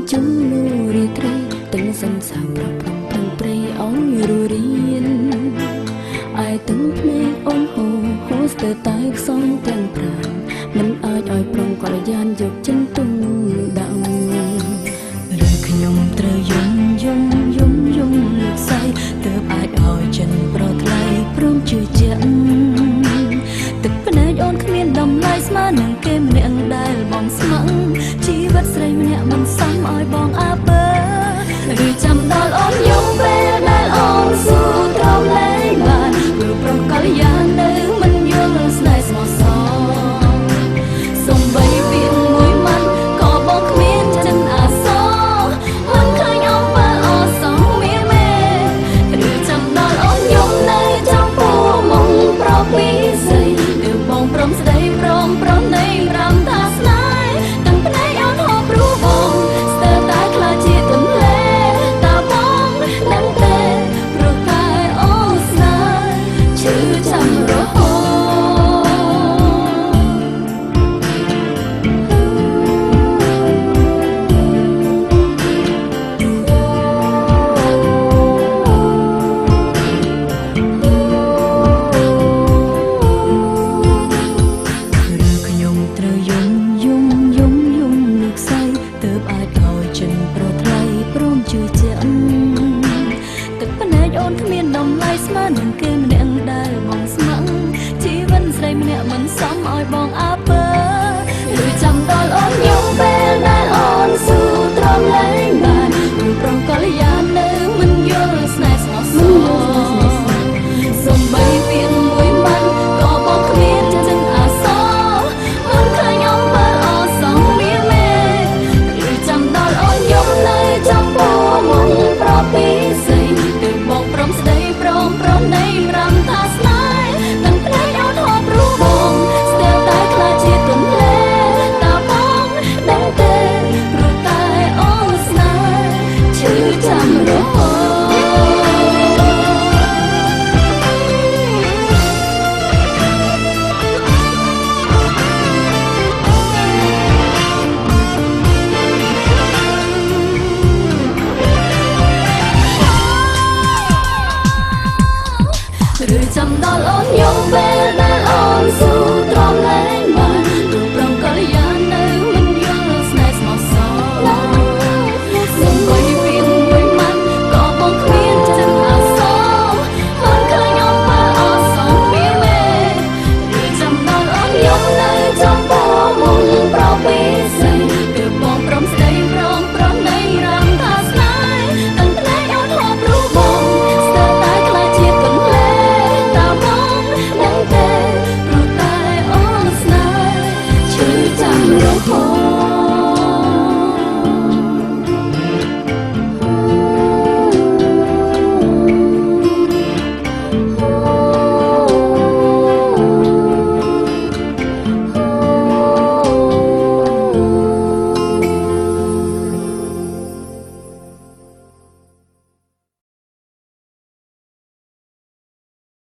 chung lưu ri tre từng sân sàng pro pro từng pre ong ru riên ai từng play on ho hoster tai songទាំងប្រាំមិនអាចឲ្យប្រងក៏យ៉ានយកចិនទុំដាក់ឬខ្ញុំត្រូវយំលោកស្រីទើបអាចឲ្យចិនប្រថ្លៃព្រមជឿជាក់ទឹកភ្នែកអូនគ្មានតម្លៃស្មើនឹងគេម្នាក់ដែលបងស្មឹងជីវិតស្រីម្នាក់មិនសមឲ្យបងអាពើឬចាំដល់អូនយំពេលដែលអូនស៊ូត្រង់លែងបានព្រោះប្រកលយ៉ាងនៅមិនយល់ស្នេហ៍ស្មោះសរសំបីវាមួយម៉ាត់ក៏បងគ្មានចិនអាសរមិនឃើញអូនបើអសងមានមេឬចាំដល់អូនយំនៅចំពោះមុខប្រពីស្រីទើបបងព្រមស្ដីព្រមនៃប្រាំថាស្នេហ៍ទាំងភ្នែកអូនហូបព្រោះបងស្ទើរតែខ្លាចជាទន្លេតាបងដឹងទេព្រោះតែអូនស្នេហ៍ឈឺចាំរហូតគ្មានតម្លៃស្មើនឹងគេម្នាក់ដែលបងស្មឹងជីវិតស្រីម្នាក់មិនសមឲ្យបងអាពើឬចាំដល់អូនយំពេលដែលអូនស៊ូត្រង់លែងបានព្រោះប្រងកលយ៉ានៅមិនយល់ស្នេហ៍ស្មោះសរសំបីវាមួយម៉ាត់ក៏បងគ្មានចិនអាសរមិនឃើញអូនបើអសងមានមេឬចាំដល់អូនយំនៅចំពោះមុខប្រពីស្រីបងព្រមស្ដីព្រមនៃប្រាំថាស្នេហ៍ទាំងភ្នែកអូនហូបព្រោះបងស្ទើរតែខ្លាចជាទន្លេតាបងដឹងទេព្រោះតែអូនស្នេហ៍ឈឺចាំរហូត